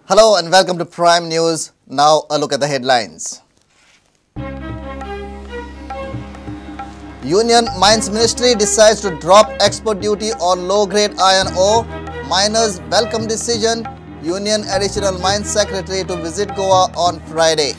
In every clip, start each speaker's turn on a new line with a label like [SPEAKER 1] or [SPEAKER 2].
[SPEAKER 1] Hello and welcome to Prime News. Now a look at the headlines. Union Mines Ministry decides to drop export duty on low-grade iron ore. Miners welcome decision. Union Additional Mines Secretary to visit Goa on Friday.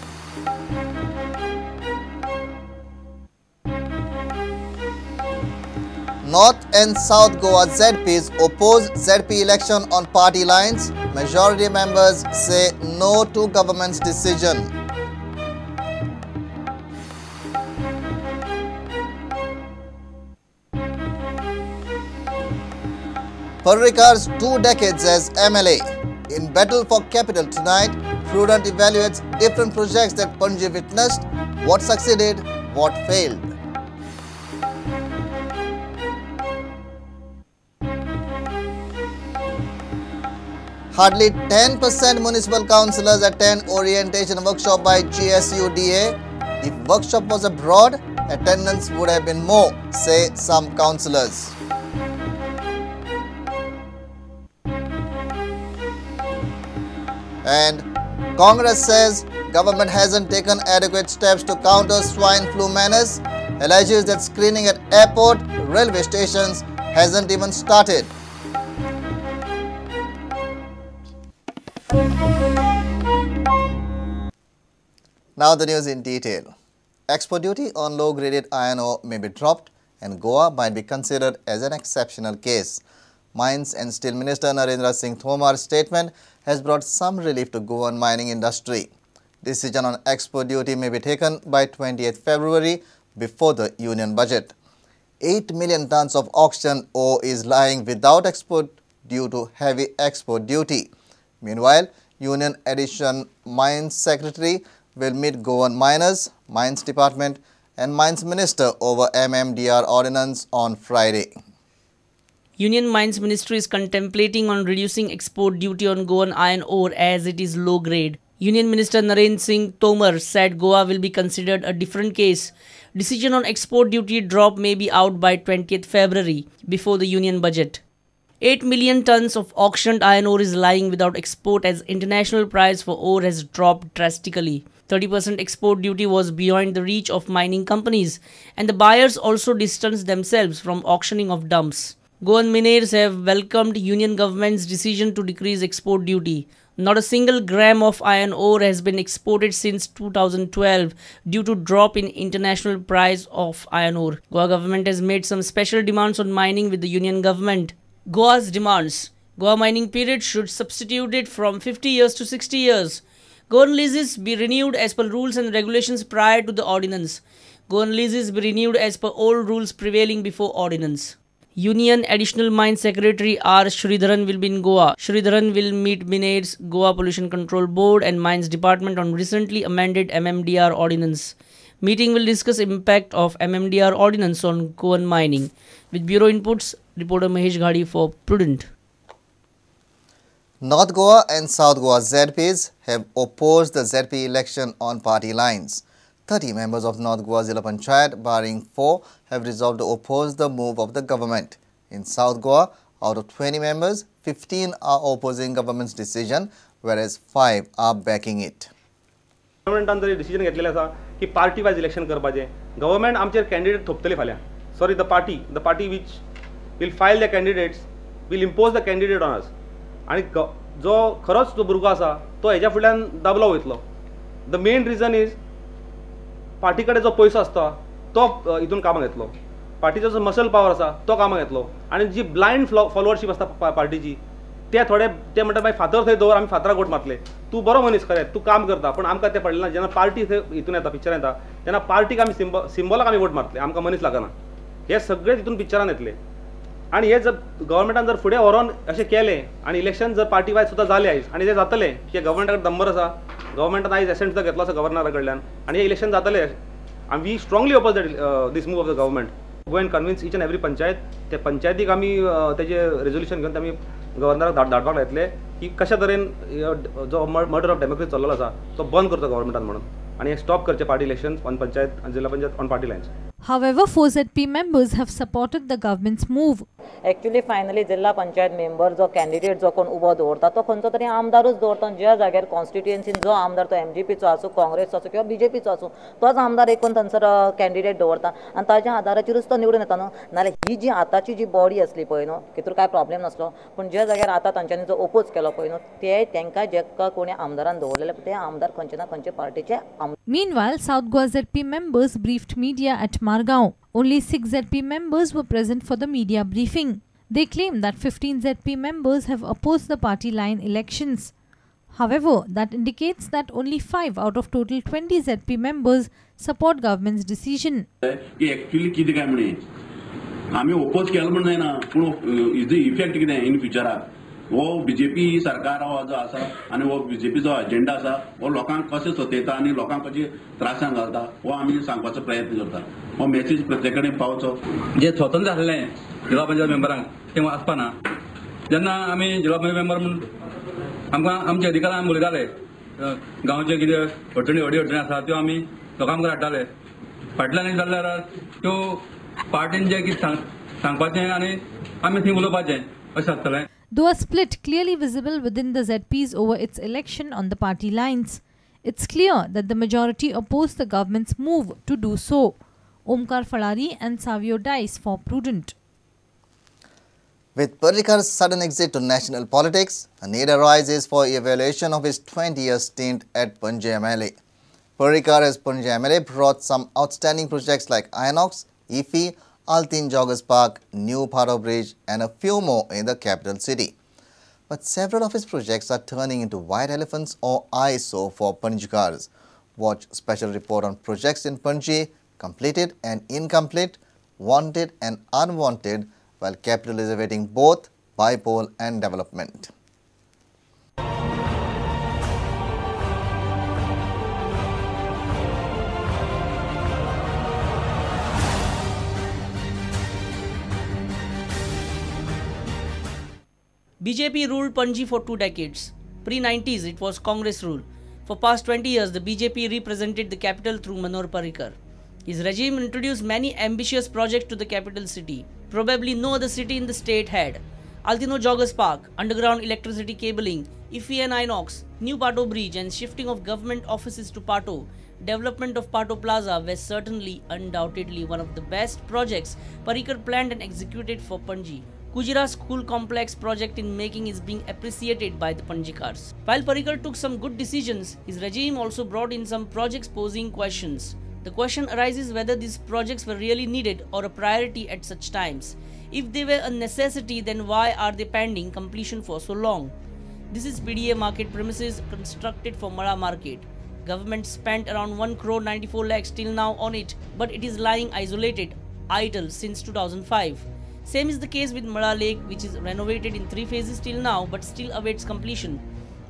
[SPEAKER 1] North and South Goa ZPs oppose ZP election on party lines. Majority members say no to government's decision. Parrikar's 2 decades as MLA. In battle for capital tonight, Prudent evaluates different projects that Panji witnessed. What succeeded, what failed. Hardly 10% municipal councillors attend orientation workshop by GSUDA. If workshop was abroad, attendance would have been more, say some councillors. And Congress says government hasn't taken adequate steps to counter swine flu menace, alleges that screening at airport, railway stations hasn't even started. Now the news in detail. Export duty on low-graded iron ore may be dropped and Goa might be considered as an exceptional case. Mines and Steel Minister Narendra Singh Thomar's statement has brought some relief to Goan mining industry. Decision on export duty may be taken by 20th February before the union budget. 8 million tons of auctioned ore is lying without export due to heavy export duty. Meanwhile, Union Additional Mines Secretary will meet Goan miners, Mines Department and Mines Minister over MMDR ordinance on Friday.
[SPEAKER 2] Union Mines Ministry is contemplating on reducing export duty on Goan iron ore as it is low grade. Union Minister Narendra Singh Tomar said Goa will be considered a different case. Decision on export duty drop may be out by 20th February before the union budget. 8 million tons of auctioned iron ore is lying without export as international price for ore has dropped drastically. 30% export duty was beyond the reach of mining companies and the buyers also distanced themselves from auctioning of dumps. Goan miners have welcomed union government's decision to decrease export duty. Not a single gram of iron ore has been exported since 2012 due to drop in international price of iron ore. Goa government has made some special demands on mining with the union government. Goa's demands. Goa mining period should substitute it from 50 years to 60 years. Goan leases be renewed as per rules and regulations prior to the ordinance. Goan leases be renewed as per old rules prevailing before ordinance. Union Additional Mines Secretary R. Sridharan will be in Goa. Sridharan will meet Minairs, Goa Pollution Control Board and Mines Department on recently amended MMDR ordinance. Meeting will discuss impact of MMDR ordinance on Goan mining. With Bureau Inputs, reporter Mahesh Ghadi for Prudent.
[SPEAKER 1] North Goa and South Goa ZPs have opposed the ZP election on party lines. 30 members of North Goa Zilla Panchayat, barring 4, have resolved to oppose the move of the government. In South Goa, out of 20 members, 15 are opposing government's decision, whereas 5 are backing it.
[SPEAKER 3] Government zari decision घेतलेले आसा की party wise election करपाचे. Government आमचे candidate थोपतले फाल्या. Sorry, the party which will file the candidates will impose the candidate on us. आणि जो खरोच तो भुरगो आसा तो हेच्या फुडल्यान दाबलो वयतलो. The main reason is party कडेन जो पयसो आसता तो हितून कामाक येतलो. पार्टीचो जो मसल पावर आसा तो कामाक येतलो आनी जी ब्लायंड फॉलोअरशीप आसता पार्टीची ते थोडे ते म्हणटा मागीर फातर थंय दवर आमी फातराक वोट मारतले. तूं बरो मनीस खरें तूं काम करता पण आमकां तें पडलें ना. जेन्ना पार्टी थंय हितून येता पिक्चरान येता तेन्ना पार्टीक आमी सिंबलाक आमी वोट मारतले. आमकां मनीस लागना. हे सगळे तितून पिक्चरान येतले आनी हे जर गव्हर्मेंटान जर फुडें व्हरोन अशें केलें आनी इलेक्शन जर पार्टी वायज सुद्दां जालें आयज आनी तें जातलें की गव्हर्मेंटाक दंबर आसा. गव्हर्मेंटान आयज एसेंट सुद्दां घेतलो आसा गव्हर्नरा कडल्यान आनी हे इलेक्शन जातलें आनी we strongly oppose this move of the government. Go and convince each and every panchayat ते पंचायतीक आमी तेजे रेजोल्युशन घेवन आमी गव्हर्नराक धाडपाक लायतले की कशा तरेन जो मर्डर ऑफ डेमोक्रेसी चल्लेलो आसा तो बंद करचो गव्हर्मेंटान म्हणून and stop karche party elections on panchayat and Zilla Panchayat on party lines.
[SPEAKER 4] However, 4 ZP members have supported the government's move. Actually finally जिल्हा पंचायत मेंबर जो कॅन्डिडेट जो कोण उबो दवरता तो खंयचो तरी आमदारूच दवरता. ज्या जाग्यार कॉन्स्टिट्युएन्सीन जो आमदार तो MGPचो आसूं, काँग्रेसचो आसूं किंवा BJPचो आसूं, तोच आमदार एकूण थंयसर कॅन्डिडेट दवरता आनी ताज्या आदाराचेरूच तो निवडून येता न्हू. नाल्यार ही जी आतांची जी बॉडी असली पळय न्हू, तितूर काय प्रॉब्लेम नासलो. पूण ज्या जाग्यार आतां तांच्यांनी जो ओपोज केलो पळय न्हू, ते तांकां जेका कोणी आमदारान दवरलेले ते आमदार खंयचे ना खंयचे पार्टीचे.
[SPEAKER 5] Meanwhile, South Goa ZP members briefed media at Margao. Only 6 ZP members were present for the media briefing. They claim that 15 ZP members have opposed the party line elections. However, that indicates that only 5 out of total 20 ZP members support government's decision.
[SPEAKER 6] Actually, किती काय म्हणे आम्ही oppose केलं म्हणून जायना, पूण is the effect कितें इन फ्युचराक वो BJP सरकार हो जो आसा आनी वो BJP जो एजेंडा आसा वो लोकांक कशें सतयता आनी लोकांक कशें त्रासान घालता वो आमी सांगपाचो प्रयत्न करता. हो मेसेज प्रत्येक कडेन पावचो.
[SPEAKER 7] जे स्वतंत्र आसलें जिल्हा पंचायत मेंबरांक तें आसपाना. जेन्ना आमी जिल्हा पंचायत मेंबर म्हणून आमकां आमचे अधिकारां आमी उलयताले, गांवचे कितें अडचणी आसा त्यो आमी लोकां मुखार हाडटाले. फाटल्यान जाल्यार त्यो पार्टीन जें कितें सांगपाचें आनी आमी थंय उलोवपाचें अशें आसतलें.
[SPEAKER 5] Though a split clearly visible within the ZPs over its election on the party lines, it's clear that the majority opposed the government's move to do so. Omkar Falari and Savio Dice for Prudent.
[SPEAKER 1] With Parikar's sudden exit to national politics, a need arises for evaluation of his 20-year stint at Panji MLA. Parikar as Panji MLA brought some outstanding projects like Inox, IFI, Altin Joggers Park, New Paro Bridge and a few more in the capital city. But several of his projects are turning into white elephants or eyesore for Panjikars. Watch special report on projects in Panji, completed and incomplete, wanted and unwanted, while capital is awaiting both bipole and development.
[SPEAKER 2] BJP ruled Panji for 2 decades. Pre-90s, it was Congress rule. For past 20 years, the BJP represented the capital through Manor Parrikar. His regime introduced many ambitious projects to the capital city. Probably no other city in the state had. Altino Joggers Park, underground electricity cabling, IFI and Inox, New Pato Bridge and shifting of government offices to Pato. Development of Pato Plaza was certainly, undoubtedly one of the best projects Parrikar planned and executed for Panji. Kujira School Complex project in making is being appreciated by the Panjikars. While Parrikar took some good decisions, his regime also brought in some projects posing questions. The question arises whether these projects were really needed or a priority at such times. If they were a necessity, then why are they pending completion for so long? This is PDA market premises constructed for Mara market. Government spent around 1 crore 94 lakhs till now on it, but it is lying isolated, idle since 2005. Same is the case with Mara Lake, which is renovated in 3 phases till now but still awaits completion.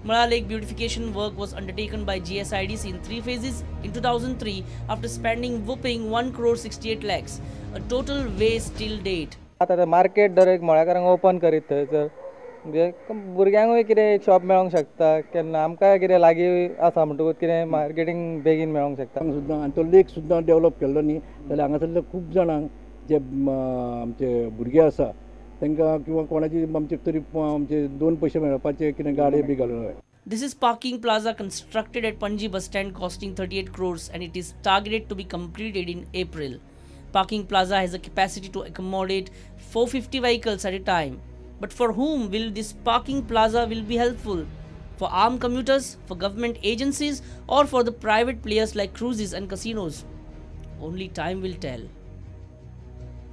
[SPEAKER 2] Mara Lake beautification work was undertaken by GSIDC in 3 phases in 2003 after spending whopping 1 crore 68 lakhs, a total waste till date.
[SPEAKER 8] आता market दर एक मळ्याकारांक open करीत थंयसर म्हणजे भुरग्यांकूय कितें एक shop मेळोंक शकता, केन्ना आमकां कितें लागीं आसा म्हणटकूच कितें मार्केटींग बेगीन मेळोंक शकता.
[SPEAKER 9] सुद्दां आनी तो लेक सुद्दां डेवलप केल्लो न्ही जाल्यार हांगासरले खूब जाणांक जे आमचे भुरगे आसा तांकां किंवा कोणाची आमचे तरी आमचे 2 पयशे मेळपाचे कितें गाडये बी घालून.
[SPEAKER 2] This is parking plaza constructed at Panji bus stand costing 38 crores and it is targeted to be completed in April. Parking plaza has a capacity to accommodate 450 vehicles at a time. But for whom will this parking plaza will be helpful? For armed commuters, for government agencies or for the private players like cruises and casinos? Only time will tell.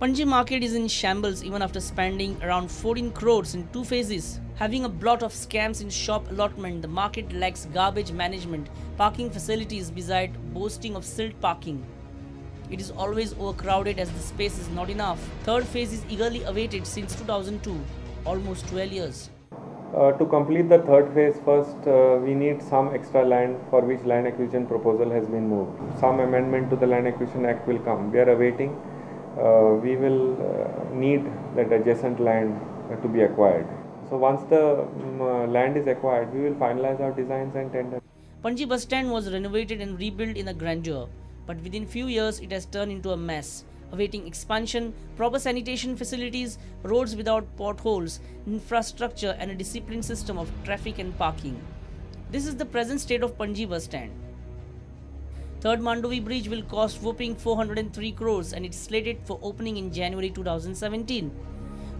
[SPEAKER 2] Panji market is in shambles even after spending around 14 crores in 2 phases. Having a blot of scams in shop allotment, the market lacks garbage management, parking facilities beside boasting of silt parking. It is always overcrowded as the space is not enough. 3rd phase is eagerly awaited since 2002, almost 12 years.
[SPEAKER 10] To complete the 3rd phase, first we need some extra land for which land acquisition proposal has been moved. Some amendment to the Land Acquisition Act will come. We are awaiting. We will need that adjacent land to be acquired. So once the land is acquired, we will finalize our designs and tender.
[SPEAKER 2] Panji bus stand was renovated and rebuilt in a grandeur, but within few years it has turned into a mess. awaiting expansion, proper sanitation facilities, roads without potholes, infrastructure and a disciplined system of traffic and parking. This is the present state of Panji bus stand. Third Mandovi Bridge will cost whopping 403 crores and it's slated for opening in January 2017.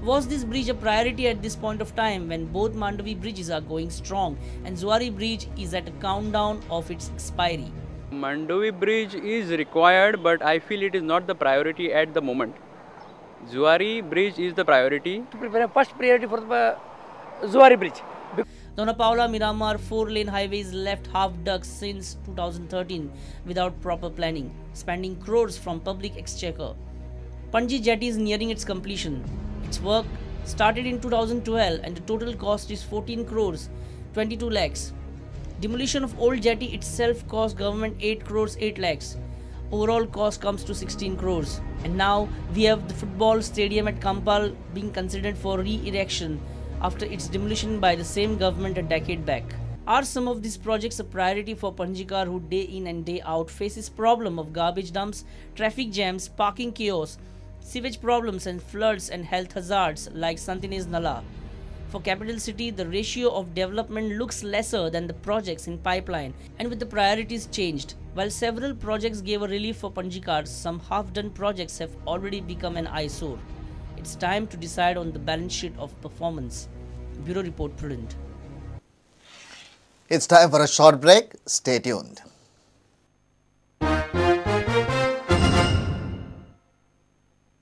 [SPEAKER 2] Was this bridge a priority at this point of time when both Mandovi bridges are going strong and Zuari Bridge is at a countdown of its expiry?
[SPEAKER 11] Mandovi Bridge is required, but I feel it is not the priority at the moment. Zuari Bridge is the priority.
[SPEAKER 12] First priority for the Zuari Bridge.
[SPEAKER 2] Dona Paula Miramar 4-lane highways left half-dug since 2013 without proper planning, spending crores from public exchequer. Panji Jetty is nearing its completion. Its work started in 2012 and the total cost is 14 crores, 22 lakhs. Demolition of old jetty itself cost government 8 crores 8 lakhs. Overall cost comes to 16 crores. And now we have the football stadium at Kampal being considered for re-erection after its demolition by the same government a decade back. Are some of these projects a priority for Panjikar who day in and day out faces problem of garbage dumps, traffic jams, parking chaos, sewage problems and floods and health hazards like Santinez Nala? For capital city, the ratio of development looks lesser than the projects in pipeline and with the priorities changed. While several projects gave a relief for Panjikars, some half-done projects have already become an eyesore. It's time to decide on the balance sheet of performance. Bureau Report, Prudent.
[SPEAKER 1] It's time for a short break. Stay tuned.